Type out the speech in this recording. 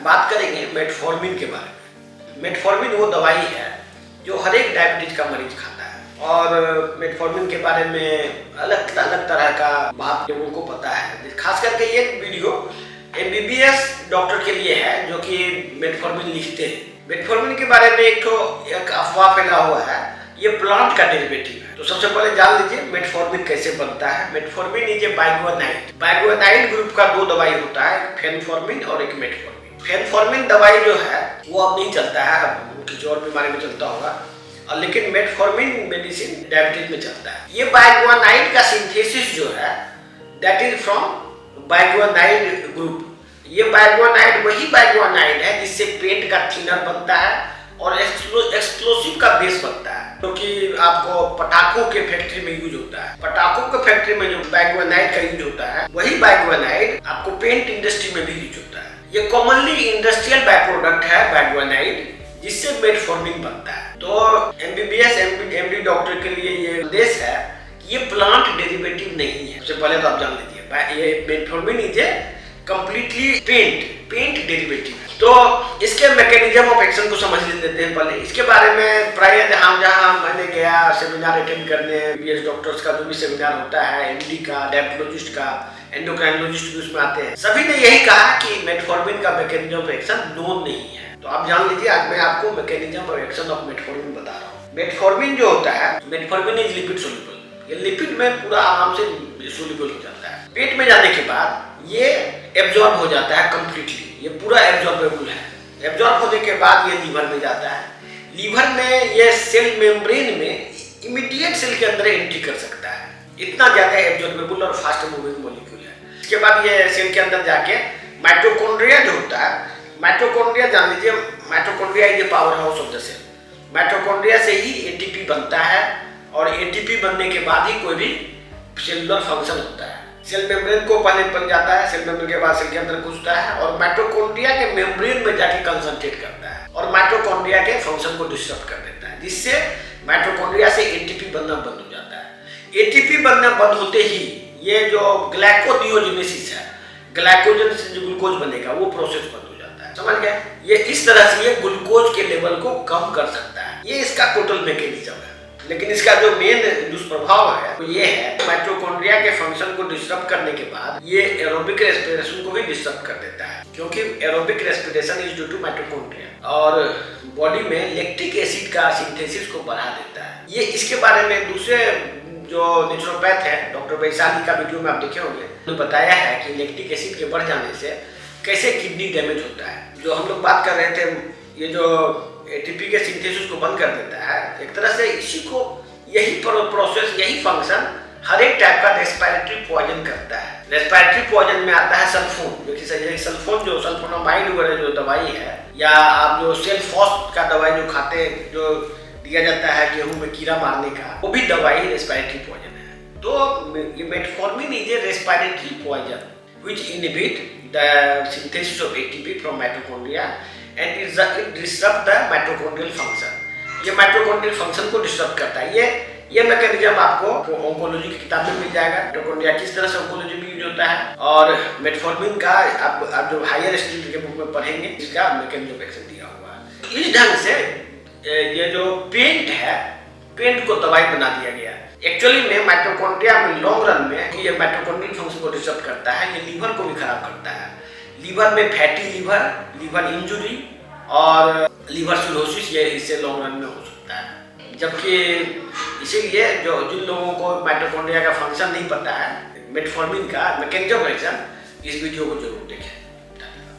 बात करेंगे मेटफॉर्मिन के बारे में। मेटफॉर्मिन वो दवाई है जो हर एक डायबिटीज का मरीज खाता है और मेटफॉर्मिन के बारे में अलग अलग तरह का बात लोगों को पता है। खास करके ये वीडियो MBBS डॉक्टर के लिए है जो कि मेटफॉर्मिन लिखते हैं। मेटफॉर्मिन के बारे में एक अफवाह फैला हुआ है, ये प्लांट का डेरिवेटिव है। तो सबसे पहले जान लीजिए मेटफॉर्मिन कैसे बनता है। Metformin is a biguanide. Biguanide group का दो दवाई होता है, एक फेनफॉर्मिन और एक मेटफॉर्मिन। फेनफॉर्मिन दवाई जो है वो अब नहीं चलता है, किसी और बीमारी में चलता होगा, और लेकिन मेटफॉर्मिन मेडिसिन डायबिटीज में चलता है। ये बाइगुआनाइड का सिंथेसिस जो है दैट इज फ्रॉम बाइगुआनाइड ग्रुप। ये बाइगुआनाइड वही बाइगुआनाइड है जिससे पेट का थिनर बनता है और एक्सप्लोसिव का बेस बनता है, क्योंकि आपको पटाखों के फैक्ट्री में यूज होता है। पटाखों के फैक्ट्री में जो बाइगुआनाइड का यूज होता है वही बाइगुआनाइड आपको पेंट इंडस्ट्री में भी यूज होता है। ये कॉमनली इंडस्ट्रियल बाय प्रोडक्ट है बाइगुआनाइड, जिससे मेटफॉर्मिन बनता है। तो MBBS MD डॉक्टर के लिए ये संदेश है कि ये प्लांट डेरिवेटिव नहीं है। सबसे पहले तो आप जान लीजिए ये metformin is a completely plant derivative है। तो इसके मैकेनिज्म ऑफ एक्शन को समझ लेते हैं पहले। इसके बारे में प्राय जहाँ मैंने गया सेमिनार अटेंड करने, MBBS डॉक्टर्स का जो भी सेमिनार होता है, MD का, डायबिटोलॉजिस्ट का, एंडोक्राइनोलॉजिस्ट भी उसमें आते हैं, सभी ने यही कहा कि मेटफॉर्मिन का मैकेनिज्म ऑफ एक्शन नोन नहीं है। तो आप जान लीजिए आज मैं आपको mechanism of action of metformin बता रहा हूँ। मेटफॉर्मिन जो होता है, मेटफॉर्मिन इज लिपिड सोल्यूबल। ये लिपिड में पूरा आराम से सोल्यूबल हो जाता है। पेट में जाने के बाद ये एब्जॉर्ब हो जाता है कंप्लीटली, ये पूरा एब्जॉर्बेबल है। एब्जॉर्ब होने के बाद ये लीवर में जाता है। लीवर में ये सेल मेम्ब्रेन में इमीडिएट सेल के अंदर एंट्री कर सकता है, इतना ज्यादा एब्जॉर्बेबल और फास्ट मूविंग मॉलिक्यूल है। इसके बाद ये सेल के अंदर जाके माइटोकॉन्ड्रिया जो होता है, माइटोकॉन्ड्रिया जान लीजिए, mitochondria is the powerhouse of the cell. Mitochondria से ही ATP बनता है और ATP बनने के बाद ही कोई भी सेलुलर फंक्शन होता है। सेल मेम्ब्रेन को पहले बन जाता है, सेल मेम्ब्रेन के बाद सेल के अंदर घुसता है और माइटोकॉन्ड्रिया के मेम्ब्रेन में जाके कंसंट्रेट करता है और माइटोकॉन्ड्रिया के फंक्शन को डिस्टर्ब कर देता है, जिससे माइटोकॉन्ड्रिया से ATP बनना बंद हो जाता है। ATP बनना बंद होते ही ये जो ग्लाइकोडियोजेनेसिस है, ग्लाइकोजन से जो ग्लूकोज बनेगा वो प्रोसेस बंद हो जाता है। समझ गए? ये इस तरह से ये ग्लूकोज के लेवल को कम कर सकता है। ये इसका टोटल मैकेनिज्म है। लेकिन इसका जो मेन दुष्प्रभाव है वो ये है, माइटोकॉन्ड्रिया के फंक्शन को डिस्टर्ब करने के बाद ये एरोबिक रेस्पिरेशन को भी डिस्टर्ब कर देता है, क्योंकि aerobic respiration is due to mitochondria और बॉडी में लैक्टिक एसिड का सिंथेसिस को बढ़ा देता है। ये इसके बारे में दूसरे जो नेचुरोपैथ है, डॉक्टर वैशाली का वीडियो में आप देखे होंगे, उन्होंने बताया है कि लैक्टिक एसिड के बढ़ जाने से कैसे किडनी डैमेज होता है। जो हम लोग बात कर रहे थे, ये जो ATP के सिंथेसिस को बंद कर देता है, एक तरह से इसी को यही प्रोसेस, यही फंक्शन हर एक टाइप का रेस्पिरेटरी पॉइजन करता है। रेस्पिरेटरी पॉइजन में आता है सल्फोन, जो कि सल्फोन जो सल्फोनामाइड वगैरह जो दवाई है, या आप जो सेल्फॉस का दवाई जो खाते हैं, जो दिया जाता है गेहूं में कीड़ा मारने का, वो भी दवाई रेस्पिरेटरी पॉइजन है। तो ये metformin is a respiratory poison which inhibit the synthesis of ATP from mitochondria and it disrupt the mitochondrial function। ये माइटोकॉन्ड्रियल फंक्शन को डिस्टर्ब करता है। ये मैकेनिज्म आपको ऑन्कोलॉजी की किताब में मिल जाएगा, माइटोकॉन्ड्रिया किस तरह से ऑन्कोलॉजी में यूज होता है, और मेटफॉर्मिन का आप जो हायर स्टडी के बुक में पढ़ेंगे इसका मैकेनिज्म एक्शन दिया हुआ है। इस ढंग से ये जो पेंट है, पेंट को दवाई बना दिया गया है। एक्चुअली में माइटोकॉन्ड्रिया में लॉन्ग रन में ये माइटोकॉन्ड्रियल फंक्शन को डिस्टर्ब करता है, ये लीवर को भी खराब करता है। लीवर में फैटी लीवर, लीवर इंजुरी और लीवर सिरोसिस ये इससे लॉन्ग रन में हो सकता है। जबकि इसीलिए जो जिन लोगों को माइटोकॉन्ड्रिया का फंक्शन नहीं पता है, मेटफॉर्मिन का मैकेनिज्म एक्शन, इस वीडियो को जरूर देखें।